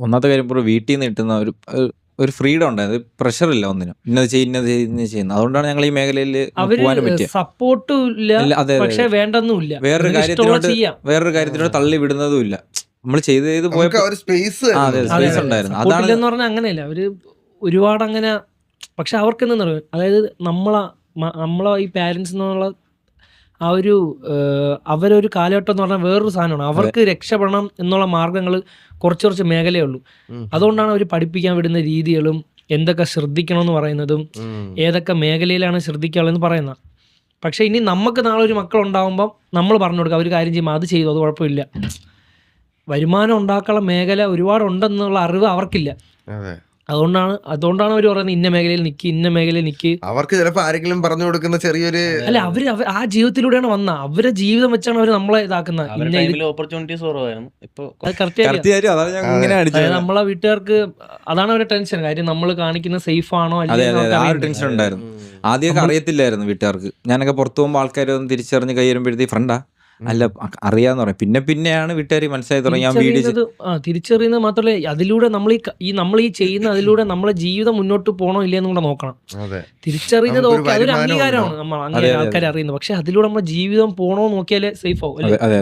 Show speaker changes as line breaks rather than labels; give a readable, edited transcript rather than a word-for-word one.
ഒന്നാമത്തെ കാര്യം ഇപ്പോൾ വീട്ടിൽ നിന്ന് കിട്ടുന്ന ഒരു ഫ്രീഡം ഉണ്ടായത്, പ്രഷറില്ല ഒന്നിനും, ഇന്നത് ചെയ്യുന്നത്. അതുകൊണ്ടാണ് ഞങ്ങൾ ഈ മേഖലയിൽ പോകാനും പറ്റിയത്.
സപ്പോർട്ടും ഇല്ല,
അതെ
പക്ഷെ വേണ്ടെന്നുമില്ല,
വേറൊരു കാര്യത്തിനോട് തള്ളി വിടുന്നതും ഇല്ല. നമ്മൾ ചെയ്ത് പോയപ്പോൾ
സ്പേസ്
ഉണ്ടായിരുന്നു.
അതാണെന്ന് പറഞ്ഞാൽ അങ്ങനെയല്ല, അവര് ഒരുപാട് അങ്ങനെ. പക്ഷെ അവർക്ക് എന്താ പറയുക, അതായത് നമ്മളെ ഈ പാരൻസ് എന്നുള്ള ആ ഒരു അവരൊരു കാലഘട്ടം എന്ന് പറഞ്ഞാൽ വേറൊരു സാധനമാണ്. അവർക്ക് രക്ഷപ്പെടണം എന്നുള്ള മാർഗങ്ങൾ കുറച്ച് മേഖലയേ ഉള്ളൂ. അതുകൊണ്ടാണ് അവർ പഠിപ്പിക്കാൻ വിടുന്ന രീതികളും എന്തൊക്കെ ശ്രദ്ധിക്കണമെന്ന് പറയുന്നതും ഏതൊക്കെ മേഖലയിലാണ് ശ്രദ്ധിക്കാനുള്ളതെന്ന് പറയുന്നത്. പക്ഷേ ഇനി നമുക്ക് നാളെ ഒരു മക്കളുണ്ടാകുമ്പം നമ്മൾ പറഞ്ഞു കൊടുക്കുക, ഒരു കാര്യം ചെയ്യുമ്പോൾ അത് ചെയ്തു, അത് കുഴപ്പമില്ല. വരുമാനം ഉണ്ടാക്കാനുള്ള മേഖല ഒരുപാടുണ്ടെന്നുള്ള അറിവ് അവർക്കില്ല. അതുകൊണ്ടാണ് അവർ പറയുന്നത് ഇന്ന മേഖലയിൽ നിൽക്കി, ഇന്ന മേഖലയിൽ നിൽക്കി.
അവർക്ക് ചിലപ്പോൾ ആരെങ്കിലും പറഞ്ഞു കൊടുക്കുന്ന ചെറിയൊരു
അല്ല, അവര് ആ ജീവിതത്തിലൂടെയാണ് വന്ന, അവരുടെ ജീവിതം വെച്ചാണ് അവർ നമ്മളെ ഇതാക്കുന്നത്. നമ്മളെ വീട്ടുകാർക്ക് അതാണ് അവരുടെ ടെൻഷൻ. കാര്യം നമ്മൾ കാണിക്കുന്ന സേഫ് ആണോ
അല്ലെങ്കിൽ ടെൻഷൻ ഉണ്ടായിരുന്നു. ആദ്യമൊക്കെ അറിയത്തില്ലായിരുന്നു വീട്ടുകാർക്ക്. ഞാനൊക്കെ പുറത്തു പോകുമ്പോൾ ആൾക്കാർ ഒന്ന് തിരിച്ചറിഞ്ഞ് കൈ വരുമ്പോഴത്തേക്ക് ഫ്രണ്ടാ അല്ല അറിയാന്ന് പറയും. പിന്നെയാണ് വീട്ടുകാർ മനസ്സിലായി തുടങ്ങി.
തിരിച്ചറിയുന്നത് മാത്രമല്ല, അതിലൂടെ നമ്മൾ ഈ ചെയ്യുന്ന അതിലൂടെ നമ്മളെ ജീവിതം മുന്നോട്ട് പോകണോ ഇല്ലെന്നും കൂടെ നോക്കണം. തിരിച്ചറിയുന്നത് ഓക്കെ, അതൊരു അംഗീകാരമാണ് നമ്മൾ അങ്ങനെ ആൾക്കാരെ അറിയുന്നത്. പക്ഷെ അതിലൂടെ നമ്മുടെ ജീവിതം പോകണോ നോക്കിയാലേ സേഫ് ആവും.
അതെ.